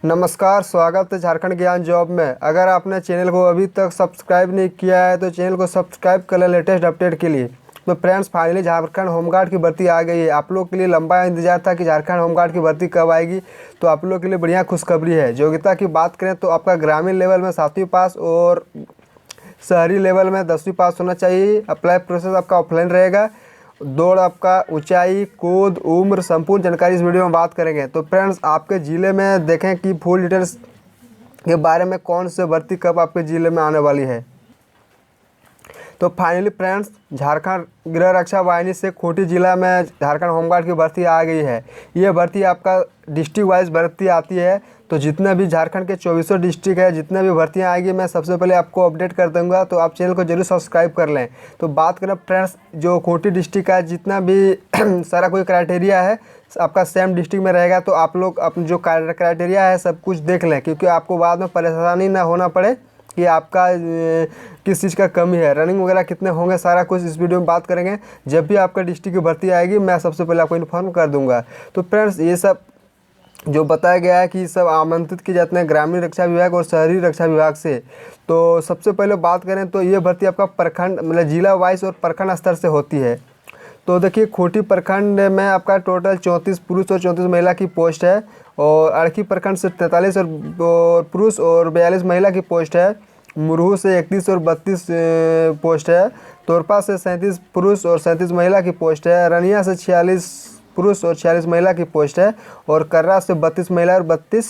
नमस्कार, स्वागत है झारखंड ज्ञान जॉब में। अगर आपने चैनल को अभी तक सब्सक्राइब नहीं किया है तो चैनल को सब्सक्राइब कर लें लेटेस्ट अपडेट के लिए। तो फ्रेंड्स, फाइनली झारखंड होमगार्ड की भर्ती आ गई है। आप लोग के लिए लंबा इंतजार था कि झारखंड होमगार्ड की भर्ती कब आएगी, तो आप लोग के लिए बढ़िया खुशखबरी है। योग्यता की बात करें तो आपका ग्रामीण लेवल में 7वीं पास और शहरी लेवल में 10वीं पास होना चाहिए। अप्लाई प्रोसेस आपका ऑफलाइन रहेगा। दौड़, आपका ऊंचाई, कूद, उम्र, संपूर्ण जानकारी इस वीडियो में बात करेंगे। तो फ्रेंड्स, आपके ज़िले में देखें कि फुल डिटेल्स के बारे में कौन से भर्ती कब आपके ज़िले में आने वाली है। तो फाइनली फ्रेंड्स, झारखंड गृह रक्षा वाहिनी से खूंटी जिला में झारखंड होमगार्ड की भर्ती आ गई है। ये भर्ती आपका डिस्ट्रिक्ट वाइज भर्ती आती है। तो जितने भी झारखंड के 24 डिस्ट्रिक्ट है, जितने भी भर्तियां आएगी, मैं सबसे पहले आपको अपडेट कर दूंगा। तो आप चैनल को जरूर सब्सक्राइब कर लें। तो बात करें फ्रेंड्स, जो खूंटी डिस्ट्रिक्ट का जितना भी सारा कोई क्राइटेरिया है आपका सेम डिस्ट्रिक्ट में रहेगा। तो आप लोग अपने जो क्राइटेरिया है सब कुछ देख लें, क्योंकि आपको बाद में परेशानी ना होना पड़े कि आपका किस चीज़ का कमी है, रनिंग वगैरह कितने होंगे, सारा कुछ इस वीडियो में बात करेंगे। जब भी आपका डिस्ट्रिक्ट की भर्ती आएगी मैं सबसे पहले आपको इन्फॉर्म कर दूंगा। तो फ्रेंड्स, ये सब जो बताया गया है कि सब आमंत्रित किए जाते हैं ग्रामीण रक्षा विभाग और शहरी रक्षा विभाग से। तो सबसे पहले बात करें तो ये भर्ती आपका प्रखंड मतलब जिला वाइज और प्रखंड स्तर से होती है। तो देखिए, खूंटी प्रखंड में आपका टोटल 34 पुरुष और 34 महिला की पोस्ट है। और अड़की प्रखंड से 43 और पुरुष और 42 महिला की पोस्ट है। मुरहू से 31 और 32 पोस्ट है। तोरपा से 37 पुरुष और 37 महिला की पोस्ट है। रनिया से 46 पुरुष और 46 महिला की पोस्ट है। और कर्रा से 32 महिला और 32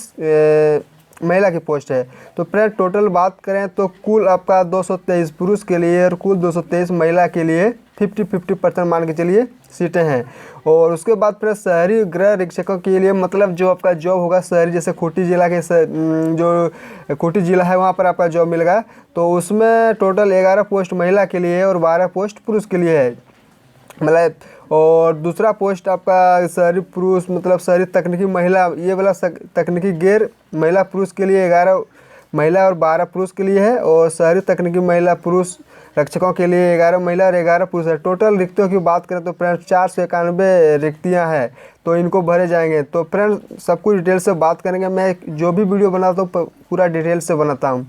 महिला की पोस्ट है। तो फ्रेंड, टोटल बात करें तो कुल आपका 223 पुरुष के लिए और कुल 223 महिला के लिए 50-50% मान के चलिए सीटें हैं। और उसके बाद फिर शहरी गृह रक्षकों के लिए मतलब जो आपका जॉब होगा शहरी, जैसे खूंटी जिला के जो खूंटी जिला है वहाँ पर आपका जॉब मिलेगा। तो उसमें टोटल 11 पोस्ट महिला के लिए और 12 पोस्ट पुरुष के लिए है मतलब। और दूसरा पोस्ट आपका शहरी पुरुष मतलब शहरी तकनीकी महिला, ये वाला तकनीकी गैर महिला पुरुष के लिए 11 महिला और 12 पुरुष के लिए है। और शहरी तकनीकी महिला पुरुष रक्षकों के लिए 11 महिला और 11 पुरुष है। टोटल रिक्तियों की बात करें तो फ्रेंड्स 491 रिक्तियाँ हैं, तो इनको भरे जाएंगे। तो फ्रेंड्स, सब कुछ डिटेल से बात करेंगे। मैं जो भी वीडियो बनाता हूँ पूरा डिटेल से बनाता हूँ।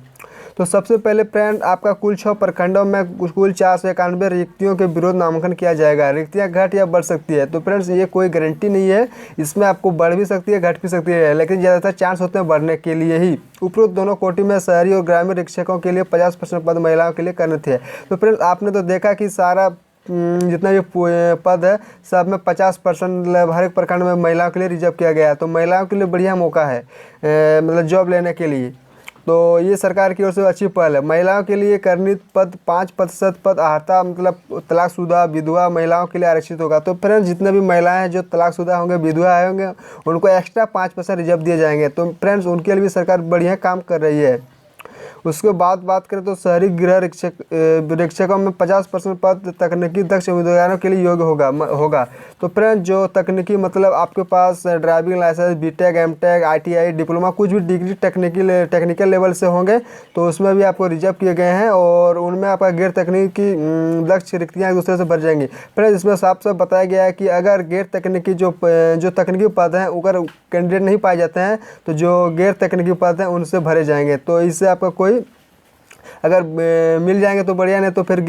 तो सबसे पहले फ्रेंड, आपका कुल 6 प्रखंडों में कुल 491 रिक्तियों के विरोध नामांकन किया जाएगा। रिक्तियां घट या बढ़ सकती है। तो फ्रेंड्स, ये कोई गारंटी नहीं है, इसमें आपको बढ़ भी सकती है घट भी सकती है, लेकिन ज़्यादातर चांस होते हैं बढ़ने के लिए ही। उपरोक्त दोनों कोटि में शहरी और ग्रामीण शिक्षकों के लिए 50% पद महिलाओं के लिए करने थे। तो फ्रेंड्स, आपने तो देखा कि सारा जितना भी पद है सब में 50% हर एक प्रखंड में महिलाओं के लिए रिजर्व किया गया है। तो महिलाओं के लिए बढ़िया मौका है मतलब जॉब लेने के लिए। तो ये सरकार की ओर से अच्छी पहल है। महिलाओं के लिए करनीत पद 5% पद आहता मतलब तलाकशुदा विधवा महिलाओं के लिए आरक्षित होगा। तो फ्रेंड्स, जितने भी महिलाएं हैं जो तलाकशुदा होंगे, विधवा होंगे, उनको एक्स्ट्रा 5% रिजर्व दिए जाएंगे। तो फ्रेंड्स, उनके लिए भी सरकार बढ़िया काम कर रही है। उसके बाद बात करें तो शहरी गृह रक्षकों में 50% पद तकनीकी दक्ष उम्मीदवारों के लिए योग्य होगा। तो फ्रेंड, जो तकनीकी मतलब आपके पास driving licence, BTech, MTech, ITI, diploma, कुछ भी डिग्री टेक्निकल लेवल से होंगे तो उसमें भी आपको रिजर्व किए गए हैं। और उनमें आपका गैर तकनीकी दक्ष रिक्तियाँ एक दूसरे से भर जाएंगी। फ्रेंड, इसमें साफ साफ बताया गया है कि अगर गैर तकनीकी जो तकनीकी पद हैं अगर कैंडिडेट नहीं पाए जाते हैं तो जो गैर तकनीकी पद हैं उनसे भरे जाएंगे। तो इससे आपका कोई अगर मिल जाएंगे तो बढ़िया, नहीं तो फिर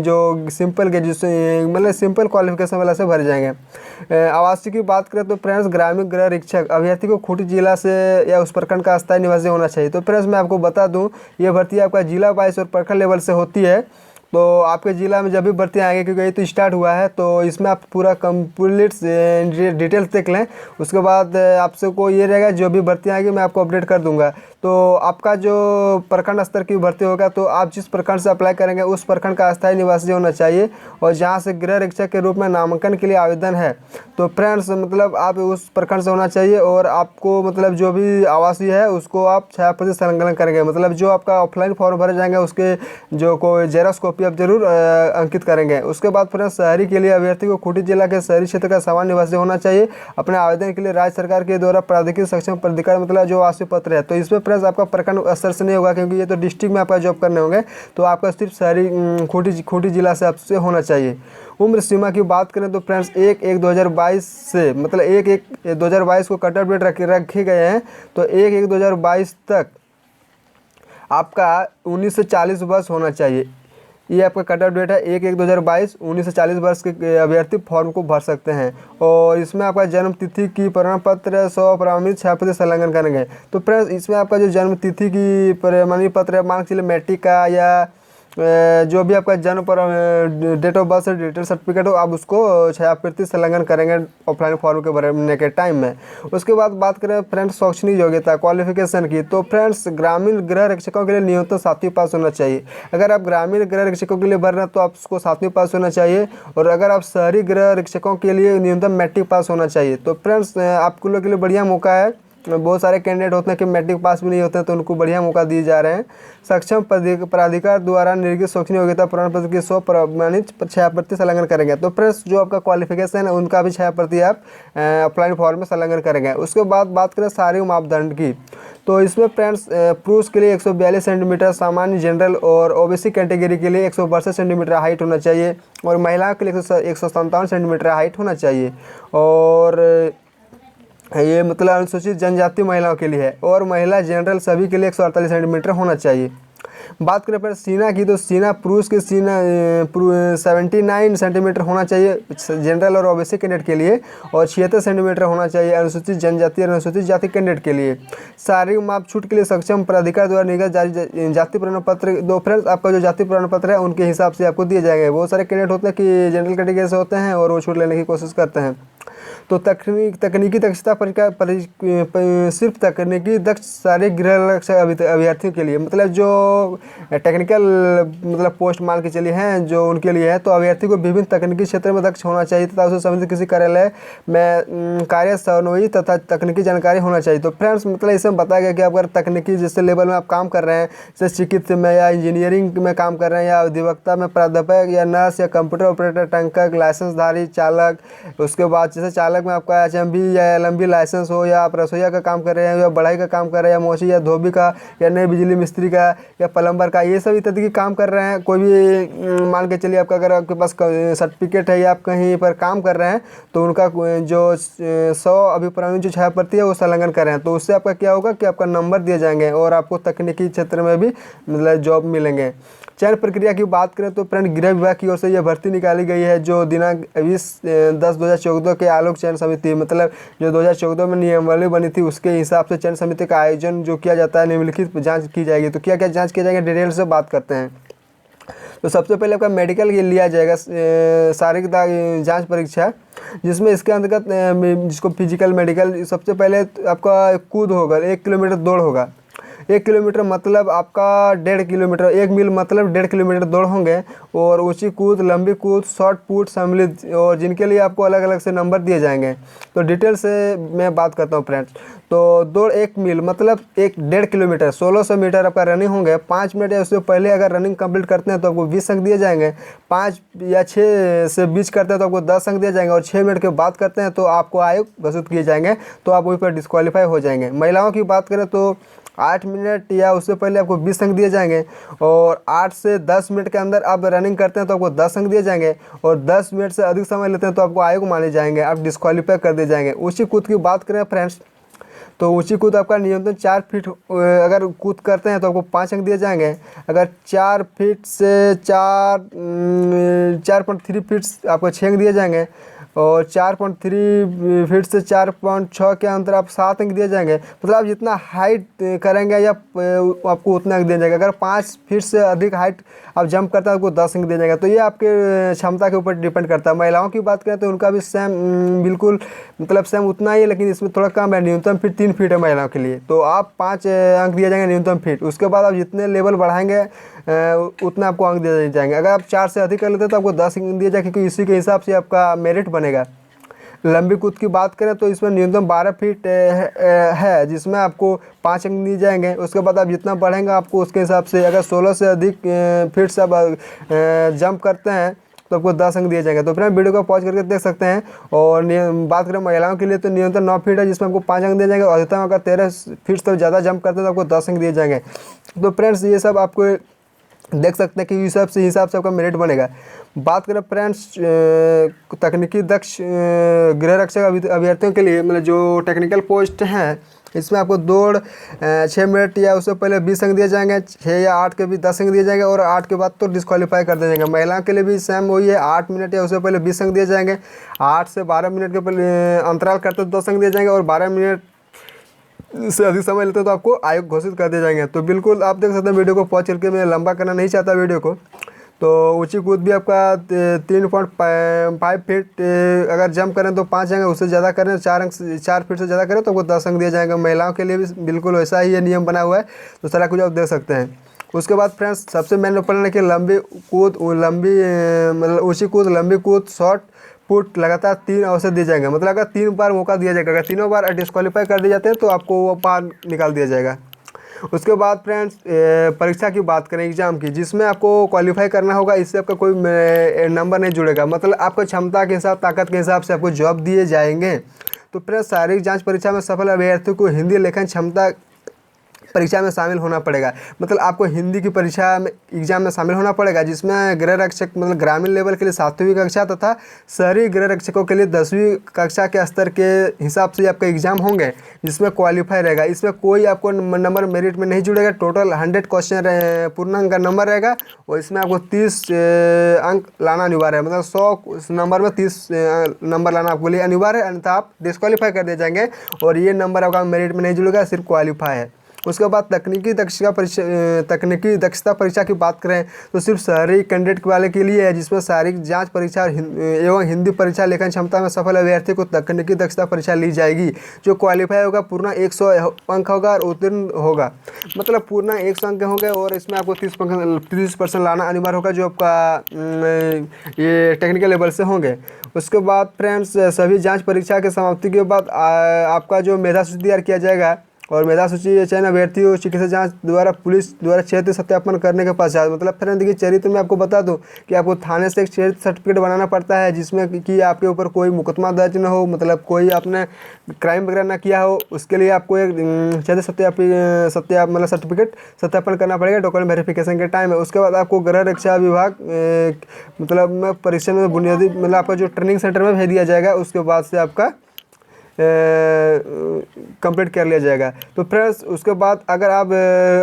जो सिंपल ग्रेजुएशन मतलब सिंपल क्वालिफिकेशन वाला से भर जाएंगे। आवासीय की बात करें तो फ्रेंड्स, ग्रामीण गृह रक्षक अभ्यर्थी को खूंटी जिला से या उस प्रखंड का अस्थायी निवासी होना चाहिए। तो फ्रेंड्स, मैं आपको बता दूं, ये भर्ती आपका जिला वाइज और प्रखंड लेवल से होती है। तो आपके ज़िला में जब भी भर्ती आएंगे, क्योंकि ये तो स्टार्ट हुआ है, तो इसमें आप पूरा कंप्लीट डिटेल्स देख लें। उसके बाद आपसे को ये रहेगा जो भी भर्ती आएगी मैं आपको अपडेट कर दूंगा। तो आपका जो प्रखंड स्तर की भर्ती होगा तो आप जिस प्रखंड से अप्लाई करेंगे उस प्रखंड का अस्थायी निवासी होना चाहिए। और जहाँ से गृह रक्षक के रूप में नामांकन के लिए आवेदन है तो फ्रेंड्स मतलब आप उस प्रखंड से होना चाहिए। और आपको मतलब जो भी आवासीय है उसको आप 6% संलग्न करेंगे। मतलब जो आपका ऑफलाइन फॉर्म भरे जाएंगे उसके जो कोई जेरॉक्स कॉपी आप जरूर अंकित करेंगे। उसके बाद फ्रेंड्स शहरी के लिए अभ्यर्थी को खूंटी जिला के शहरी क्षेत्र का सामान्य निवासी होना चाहिए। अपने आवेदन के लिए राज्य सरकार के द्वारा प्राधिकृत सक्षम प्राधिकार मतलब जो आवासीय पत्र है, तो इसमें फ्रेंड्स आपका प्रखंड स्तर से नहीं होगा, क्योंकि ये तो डिस्ट्रिक्ट में आपका जॉब करने होंगे, तो आपका सिर्फ शहरी खूंटी जिला से आपसे होना चाहिए। उम्र सीमा की बात करें तो फ्रेंड्स 1/1/2022 से मतलब 1/1/2022 को कट ऑफ डेट रखे गए हैं, तो 1/1/2022 तक आपका 19 से 40 वर्ष होना चाहिए। ये आपका कट ऑफ डेट है 1/1/2022। 19 से 40 वर्ष के अभ्यर्थी फॉर्म को भर सकते हैं। और इसमें आपका जन्म तिथि की प्रमाण पत्र 100 प्रमाणित छायाप्रति संलग्न करेंगे। तो फ्रेंड्स इसमें आपका जो जन्म तिथि की प्रमाणित पत्र है, मान के चलिए मैट्रिक का या जो भी आपका जन्म पर date of birth detail certificate हो, आप उसको छायाप्रति संलग्न करेंगे ऑफलाइन फॉर्म के भरने के टाइम में। उसके बाद बात करें फ्रेंड्स शैक्षणिक योग्यता क्वालिफिकेशन की, तो फ्रेंड्स ग्रामीण गृह रक्षकों के लिए न्यूनतम 7वीं पास होना चाहिए। अगर आप ग्रामीण गृह रक्षकों के लिए भर रहे हैं तो आपको 7वीं पास होना चाहिए, और अगर आप शहरी गृह रक्षकों के लिए न्यूनतम मैट्रिक पास होना चाहिए। तो फ्रेंड्स आपको लोग के लिए बढ़िया मौका है। बहुत सारे कैंडिडेट होते हैं कि मैट्रिक पास भी नहीं होते हैं, तो उनको बढ़िया मौका दिए जा रहे हैं। सक्षम प्राधिकार द्वारा निर्गत शैक्षणिक योग्यता प्रमाण पत्र की 100 प्रमाणित छायाप्रति संलग्न करेंगे। तो फ्रेंड्स जो आपका क्वालिफिकेशन है उनका भी छायाप्रति आप ऑफलाइन फॉर्म में संलग्न करेंगे। उसके बाद बात करें शारीरिक मापदंड की, तो इसमें फ्रेंड्स पुरुष के लिए 142 सेंटीमीटर, सामान्य जनरल और ओबीसी कैटेगरी के लिए 162 सेंटीमीटर हाइट होना चाहिए, और महिलाओं के लिए 157 सेंटीमीटर हाइट होना चाहिए। और ये मतलब अनुसूचित जनजाति महिलाओं के लिए है, और महिला जनरल सभी के लिए 148 सेंटीमीटर होना चाहिए। बात करें फिर सीना की, तो सीना पुरुष के सीना 79 सेंटीमीटर होना चाहिए जनरल और ओबीसी कैंडिडेट के लिए, और 76 सेंटीमीटर होना चाहिए अनुसूचित जनजाति और अनुसूचित जाति कैंडिडेट के लिए। शारीरिक माप छूट के लिए सक्षम प्राधिकार द्वारा निर्गत जारी जाति प्रमाण पत्र, दो फ्रेंड्स आपका जो जाति प्रमाण पत्र है उनके हिसाब से आपको दिए जाएंगे। बहुत सारे कैंडिडेट होते हैं कि जनरल कैटेगरी से होते हैं और वो छूट लेने की कोशिश करते हैं। तो तकनीकी दक्षता परीक्षा सिर्फ तकनीकी दक्ष शारीरिक गृह रक्षक अभ्यर्थियों के लिए, मतलब जो टेक्निकल मतलब पोस्ट मान के चलिए हैं जो उनके लिए है, तो अभ्यर्थी को विभिन्न तकनीकी क्षेत्र में दक्ष होना चाहिए तथा उसे संबंधित किसी कार्यालय में कार्य समन्वयी तथा तकनीकी जानकारी होना चाहिए। तो फ्रेंड्स मतलब इसमें बताया गया कि आप अगर तकनीकी जैसे लेवल में आप काम कर रहे हैं, जैसे चिकित्सा में या इंजीनियरिंग में काम कर रहे हैं, या अधिवक्ता में प्राध्यापक या नर्स या कंप्यूटर ऑपरेटर, टंकक, लाइसेंसधारी चालक, उसके बाद जैसे चालक में आपका HMV या LMB लाइसेंस हो, या आप रसोईया का काम कर रहे हैं, या बढ़ाई का काम कर रहे हैं, या मोची या धोबी का, या नए बिजली मिस्त्री का, या प्लम्बर का, ये सब इत्यादि काम कर रहे हैं। कोई भी मान के चलिए आपका अगर आपके पास सर्टिफिकेट है या आप कहीं पर काम कर रहे हैं, तो उनका जो 100 अभिप्राय जो छायाप्रति है वो संलग्न कर रहे हैं, तो उससे आपका क्या होगा कि आपका नंबर दिए जाएंगे और आपको तकनीकी क्षेत्र में भी मतलब जॉब मिलेंगे। चयन प्रक्रिया की बात करें तो फ्रेंड गृह विभाग की ओर से यह भर्ती निकाली गई है, जो दिनांक 20/10/2014 के आलोक चयन समिति मतलब जो 2014 में नियमावली बनी थी उसके हिसाब से चयन समिति का आयोजन जो किया जाता है, निम्नलिखित जांच की जाएगी। तो क्या क्या जांच किया जाएगा डिटेल से बात करते हैं। तो सबसे पहले आपका मेडिकल लिया जाएगा, शारीरिक जांच परीक्षा, जिसमें इसके अंतर्गत जिसको फिजिकल मेडिकल, सबसे पहले आपका कूद होगा, 1 किलोमीटर दौड़ होगा। 1 किलोमीटर मतलब आपका 1.5 किलोमीटर, 1 मील मतलब 1.5 किलोमीटर दौड़ होंगे, और ऊंची कूद, लंबी कूद, शॉर्ट पुट सम्मिलित, और जिनके लिए आपको अलग अलग से नंबर दिए जाएंगे। तो डिटेल से मैं बात करता हूँ फ्रेंड्स। तो दौड़ 1 मील मतलब 1.5 किलोमीटर 1600 मीटर आपका रनिंग होंगे। 5 मिनट या उससे पहले अगर रनिंग कंप्लीट करते हैं तो आपको 20 अंक दिए जाएंगे। 5 या 6 से 20 करते हैं तो आपको 10 अंक दिए जाएंगे, और 6 मिनट के बाद करते हैं तो आपको आयु घोषित किए जाएंगे, तो आप वहीं पर डिस्क्वालीफाई हो जाएंगे। महिलाओं की बात करें तो 8 मिनट या उससे पहले आपको 20 अंक दिए जाएंगे, और 8 से 10 मिनट के अंदर आप रनिंग करते हैं तो आपको 10 अंक दिए जाएंगे, और 10 मिनट से अधिक समय लेते हैं तो आपको आयु माने जाएंगे, आप डिस्क्वालीफाई कर दिए जाएंगे। ऊंची कूद की बात करें फ्रेंड्स, तो ऊंची कूद आपका न्यूनतम 4 फीट अगर कूद करते हैं तो आपको 5 अंक दिए जाएंगे। अगर 4 फीट से 4.3 फीट आपको 6 अंक दिए जाएंगे, और 4.3 फीट से 4.6 के अंतर आप 7 अंक दिए जाएंगे। मतलब आप जितना हाइट करेंगे या आपको उतना अंक दिया जाएगा। अगर 5 फीट से अधिक हाइट आप जंप करते हैं आपको 10 अंक दिया जाएगा। तो ये आपके क्षमता के ऊपर डिपेंड करता है। महिलाओं की बात करें तो उनका भी सेम बिल्कुल मतलब सेम उतना ही है, लेकिन इसमें थोड़ा कम है। न्यूनतम फीट 3 फीट है महिलाओं के लिए, तो आप 5 अंक दिए जाएंगे न्यूनतम फीट। उसके बाद आप जितने लेवल बढ़ाएंगे उतना आपको अंक दिए जाएंगे। अगर आप 4 से अधिक कर लेते हैं तो आपको 10 अंक दिए जाएंगे, क्योंकि इसी के हिसाब से आपका मेरिट बनेगा। लंबी कूद की बात करें तो इसमें न्यूनतम 12 फीट है, जिसमें आपको 5 अंक दिए जाएंगे। उसके बाद आप जितना बढ़ेंगे आपको उसके हिसाब से, अगर 16 से अधिक फीट से आप जंप करते हैं तो आपको 10 अंक दिए जाएंगे। तो फ्रेंड वीडियो को पॉज करके देख सकते हैं। और बात करें महिलाओं के लिए तो न्यूनतम 9 फीट है, जिसमें आपको 5 अंक दिए जाएंगे, और अधिकतम अगर 13 फीट से ज़्यादा जंप करते हैं तो आपको 10 अंक दिए जाएंगे। तो फ्रेंड्स ये सब आपको देख सकते हैं कि हिसाब से आपका मेरिट बनेगा। बात करें फ्रेंड्स तकनीकी दक्ष गृह रक्षक अभ्यर्थियों के लिए, मतलब जो टेक्निकल पोस्ट हैं, इसमें आपको दौड़ 6 मिनट या उससे पहले 20 अंक दिए जाएंगे, 6 या 8 के भी 10 अंक दिए जाएंगे, और 8 के बाद तो डिस्क्वालीफाई कर दिए जाएंगे। महिलाओं के लिए भी सेम वही है, 8 मिनट या उससे पहले 20 अंक दिए जाएंगे, 8 से 12 मिनट के पहले अंतराल करते तो 10 अंक दिए जाएंगे, और 12 मिनट से अधिक समय लेते तो आपको आयोग घोषित कर दिए जाएंगे। तो बिल्कुल आप देख सकते हैं, वीडियो को पॉज करके, मैं लंबा करना नहीं चाहता वीडियो को। तो ऊंची कूद भी आपका 3.5 फीट अगर जंप करें तो 5 अंक, उससे ज़्यादा करें 4 फीट से ज़्यादा करें तो आपको 10 अंक दिए जाएंगे। महिलाओं के लिए भी बिल्कुल वैसा ही ये नियम बना हुआ है, तो सारा कुछ आप देख सकते हैं। उसके बाद फ्रेंड्स सबसे मेन पढ़ने की लंबी कूद, मतलब ऊँची कूद, लंबी कूद, शॉर्ट पुट लगातार 3 अवसर दिए जाएंगे। मतलब अगर 3 बार मौका दिया जाएगा, अगर तीनों बार डिस्क्वालीफाई कर दिए जाते हैं तो आपको वो पार निकाल दिया जाएगा। उसके बाद फ्रेंड्स परीक्षा की बात करें, एग्जाम की, जिसमें आपको क्वालिफाई करना होगा। इससे आपका कोई नंबर नहीं जुड़ेगा, मतलब आपको क्षमता के हिसाब, ताकत के हिसाब से आपको जॉब दिए जाएंगे। तो फ्रेंड्स शारीरिक जांच परीक्षा में सफल अभ्यर्थियों को हिंदी लेखन क्षमता परीक्षा में शामिल होना पड़ेगा। मतलब आपको हिंदी की परीक्षा में एग्जाम में शामिल होना पड़ेगा, जिसमें गृह रक्षक मतलब ग्रामीण लेवल के लिए 7वीं कक्षा तथा शहरी गृह रक्षकों के लिए 10वीं कक्षा के स्तर के हिसाब से आपका एग्जाम होंगे, जिसमें क्वालिफाई रहेगा। इसमें कोई आपको नंबर मेरिट में नहीं जुड़ेगा। टोटल 100 क्वेश्चन पूर्णांक का नंबर रहेगा, और इसमें आपको 30 अंक लाना अनिवार्य है। मतलब 100 नंबर में 30 नंबर लाना आपके लिए अनिवार्य है, अन्यथा आप डिस्क्वालीफाई कर दिए जाएंगे, और ये नंबर आपका मेरिट में नहीं जुड़ेगा, सिर्फ क्वालिफाई है। उसके बाद तकनीकी दक्षता परीक्षा की बात करें तो सिर्फ शहरी कैंडिडेट वाले के लिए है, जिसमें शारीरिक जांच परीक्षा एवं हिंदी परीक्षा लेखन क्षमता में सफल अभ्यर्थी को तकनीकी दक्षता परीक्षा ली जाएगी। जो क्वालिफाई होगा पूर्ण 100 अंक होगा और उत्तीर्ण होगा, मतलब पूर्ण 100 अंक होंगे, और इसमें आपको 30% लाना अनिवार्य होगा, जो आपका ये टेक्निकल लेवल से होंगे। उसके बाद फ्रेंड्स सभी जाँच परीक्षा के समाप्ति के बाद आपका जो मेधा सूची तैयार किया जाएगा, और मेधा सूची चयन अभ्यर्थियों चिकित्सा जांच द्वारा पुलिस द्वारा क्षेत्र सत्यापन करने के पश्चात, मतलब फ्रेंड देखिए चरित्र में आपको बता दूं कि आपको थाने से एक क्षेत्र सर्टिफिकेट बनाना पड़ता है, जिसमें कि आपके ऊपर कोई मुकदमा दर्ज न हो, मतलब कोई आपने क्राइम वगैरह ना किया हो। उसके लिए आपको एक क्षेत्र मतलब सर्टिफिकेट सत्यापन करना पड़ेगा डॉक्यूमेंट वेरिफिकेशन के टाइम में। उसके बाद आपको गृह रक्षा विभाग मतलब परीक्षा में बुनियादी मतलब आपका जो ट्रेनिंग सेंटर में भेज दिया जाएगा, उसके बाद से आपका कंप्लीट कर लिया जाएगा। तो फ्रेंड्स उसके बाद अगर आप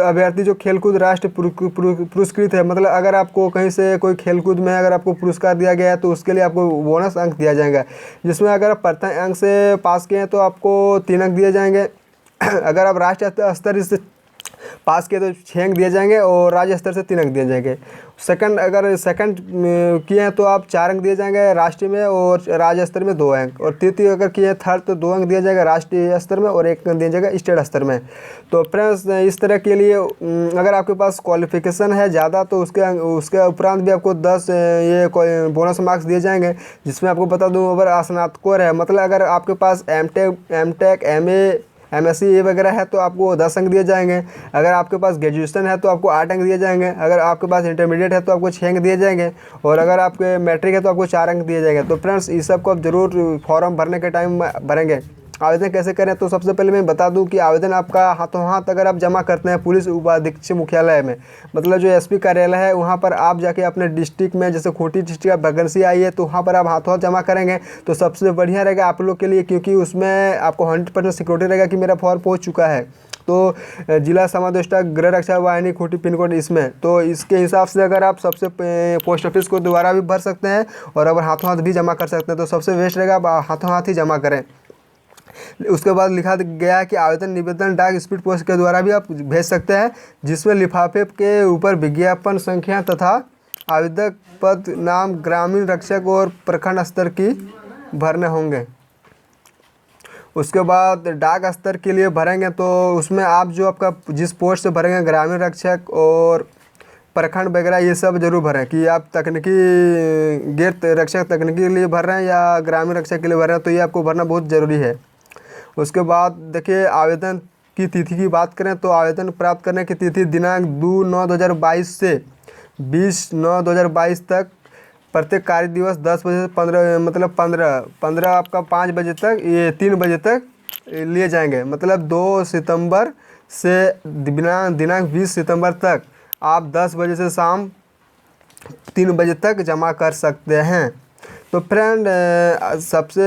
अभ्यर्थी जो खेलकूद राष्ट्र पुरस्कृत है, मतलब अगर आपको कहीं से कोई खेलकूद में अगर आपको पुरस्कार दिया गया है तो उसके लिए आपको बोनस अंक दिया जाएगा, जिसमें अगर आप प्रथम अंक से पास किए हैं तो आपको 3 अंक दिए जाएंगे। अगर आप राष्ट्रीय स्तर से पास किए तो 6 अंक दिए जाएंगे, और राज्य स्तर से 3 अंक दिए जाएंगे। अगर सेकंड किए हैं तो आप 4 अंक दिए जाएंगे राष्ट्रीय में, और राज्य स्तर में 2 अंक, और तृतीय अगर किए हैं थर्ड तो 2 अंक दिया जाएगा राष्ट्रीय स्तर में, और 1 अंक दिया जाएगा स्टेट स्तर में। तो फ्रेंड्स इस तरह के लिए अगर आपके पास क्वालिफिकेशन है ज़्यादा तो उसके उपरांत भी आपको 10 ये बोनस मार्क्स दिए जाएंगे, जिसमें आपको बता दूँ अगर स्नातकोत्तर है, मतलब अगर आपके पास एमटेक MA MSc ये वगैरह है तो आपको 10 अंक दिए जाएंगे। अगर आपके पास ग्रेजुएशन है तो आपको 8 अंक दिए जाएंगे। अगर आपके पास इंटरमीडिएट है तो आपको 6 अंक दिए जाएंगे, और अगर आपके मैट्रिक है तो आपको 4 अंक दिए जाएंगे। तो फ्रेंड्स इस सब को आप जरूर फॉर्म भरने के टाइम भरेंगे। आवेदन कैसे करें, तो सबसे पहले मैं बता दूं कि आवेदन आपका हाथों हाथ अगर आप जमा करते हैं पुलिस उपाधीक्षक मुख्यालय में, मतलब जो SP कार्यालय है वहां पर आप जाके अपने डिस्ट्रिक्ट में, जैसे खूंटी डिस्ट्रिक्ट का वैकेंसी आई है तो वहां पर आप हाथों हाथ जमा करेंगे तो सबसे बढ़िया रहेगा आप लोग के लिए, क्योंकि उसमें आपको 100% सिक्योरिटी रहेगा कि मेरा फॉर्म पहुँच चुका है। तो जिला समादेष्टा गृह रक्षा वाहिनी खूंटी पिन कोड इसमें, तो इसके हिसाब से अगर आप सबसे पोस्ट ऑफिस को दोबारा भी भर सकते हैं, और अगर हाथों हाथ भी जमा कर सकते हैं तो सबसे बेस्ट रहेगा आप हाथों हाथ ही जमा करें। उसके बाद लिखा गया है कि आवेदन निवेदन डाक स्पीड पोस्ट के द्वारा भी आप भेज सकते हैं, जिसमें लिफाफे के ऊपर विज्ञापन संख्या तथा आवेदक पद नाम ग्रामीण रक्षक और प्रखंड स्तर की भरने होंगे। उसके बाद डाक स्तर के लिए भरेंगे तो उसमें आप जो आपका जिस पोस्ट से भरेंगे ग्रामीण रक्षक और प्रखंड वगैरह ये सब जरूर भरें कि आप तकनीकी गेट रक्षक तकनीकी के लिए भर रहे हैं या ग्रामीण रक्षक के लिए भर रहे हैं, तो ये आपको भरना बहुत ज़रूरी है। उसके बाद देखिए आवेदन की तिथि की बात करें तो आवेदन प्राप्त करने की तिथि दिनांक 2/9/2022 से 20/9/2022 तक प्रत्येक कार्य दिवस 10 बजे से 15 मतलब 15 आपका 5 बजे तक ये 3 बजे तक लिए जाएंगे। मतलब 2 सितंबर से दिनांक 20 सितंबर तक आप 10 बजे से शाम 3 बजे तक जमा कर सकते हैं। तो फ्रेंड सबसे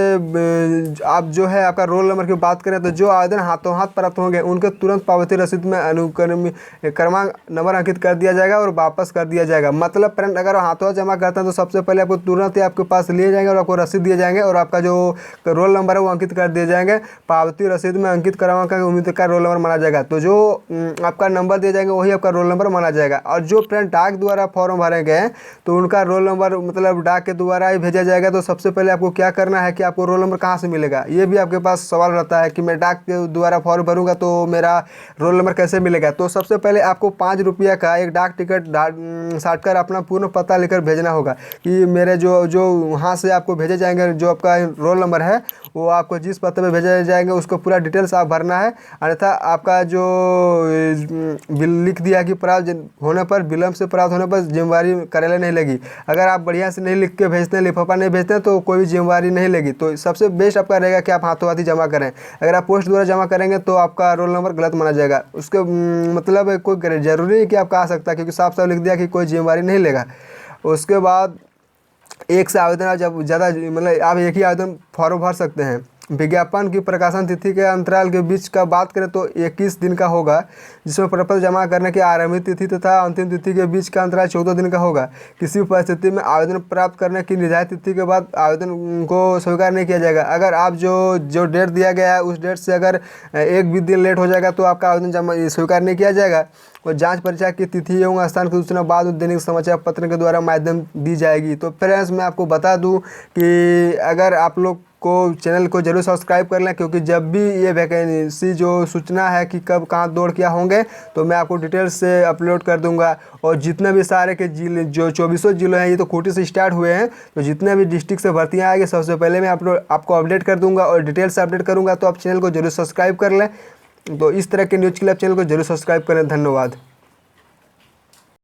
आप जो है आपका रोल नंबर की बात करें तो जो आवेदन हाथों हाथ प्राप्त होंगे उनके तुरंत पावती रसीद में अनुक्रम क्रमांक नंबर अंकित कर दिया जाएगा और वापस कर दिया जाएगा। मतलब फ्रेंड अगर हाथों हाथ जमा करते हैं तो सबसे पहले आपको तुरंत ही आपके पास लिए जाएंगे और आपको रसीद दिए जाएंगे और आपका जो रोल नंबर है वो अंकित कर दिए जाएंगे। पावती रसीद में अंकित क्रमांक उम्मीदवार का रोल नंबर माना जाएगा। तो जो आपका नंबर दिए जाएंगे वही आपका रोल नंबर माना जाएगा। और जो फ्रेंड डाक द्वारा फॉर्म भरे गए तो उनका रोल नंबर मतलब डाक के द्वारा ही भेजा जाएगा। तो सबसे पहले आपको क्या करना है कि आपको रोल नंबर कहाँ से मिलेगा, ये भी आपके पास सवाल रहता है कि मैं डाक के द्वारा फॉर्म भरूंगा तो मेरा रोल नंबर कैसे मिलेगा। तो सबसे पहले आपको 5 रुपया का एक डाक टिकट साट कर अपना पूर्ण पता लेकर भेजना होगा कि मेरे जो वहाँ से आपको भेजे जाएंगे जो आपका रोल नंबर है वो आपको जिस पते पे भेजे जाएंगे उसको पूरा डिटेल्स आप भरना है। अन्यथा आपका जो लिख दिया कि प्राप्त होने पर विलम्ब से प्राप्त होने पर जिम्मेवारी कार्यालय नहीं लगी। अगर आप बढ़िया से नहीं लिख के भेजते हैं, लिफाफा नहीं भेजते हैं तो कोई भी जिम्मेवारी नहीं लगी। तो सबसे बेस्ट आपका रहेगा कि आप हाथों हाथ ही जमा करें। अगर आप पोस्ट द्वारा जमा करेंगे तो आपका रोल नंबर गलत माना जाएगा। उसके मतलब कोई ज़रूरी है कि आपका आ सकता है क्योंकि साफ साफ लिख दिया कि कोई जिम्मेवारी नहीं लेगा। उसके बाद एक से आवेदन आप जब ज़्यादा मतलब आप एक ही आवेदन फॉर्म भर सकते हैं। विज्ञापन की प्रकाशन तिथि के अंतराल के बीच का बात करें तो 21 दिन का होगा, जिसमें प्रपत्र जमा करने की आरंभिक तिथि तथा अंतिम तिथि के बीच का अंतराल 14 दिन का होगा। किसी भी परिस्थिति में आवेदन प्राप्त करने की निर्धारित तिथि के बाद आवेदन को स्वीकार नहीं किया जाएगा। अगर आप जो डेट दिया गया है उस डेट से अगर एक भी दिन लेट हो जाएगा तो आपका आवेदन जमा स्वीकार नहीं किया जाएगा। और जांच परीक्षा की तिथि एवं स्थान की सूचना बाद में दैनिक समाचार पत्र के द्वारा माध्यम दी जाएगी। तो फ्रेंड्स मैं आपको बता दूं कि अगर आप लोग को चैनल को जरूर सब्सक्राइब कर लें क्योंकि जब भी ये वैकेंसी जो सूचना है कि कब कहाँ दौड़ क्या होंगे तो मैं आपको डिटेल्स से अपलोड कर दूंगा। और जितने भी सारे के जिले जो 24 जिले हैं ये तो खूंटी से स्टार्ट हुए हैं, तो जितने भी डिस्ट्रिक्ट से भर्तियाँ आएगी सबसे पहले मैं आपको अपडेट कर दूंगा और डिटेल्स से अपडेट करूँगा। तो आप चैनल को जरूर सब्सक्राइब कर लें। तो इस तरह के न्यूज़ के लिए आप चैनल को जरूर सब्सक्राइब करें। धन्यवाद।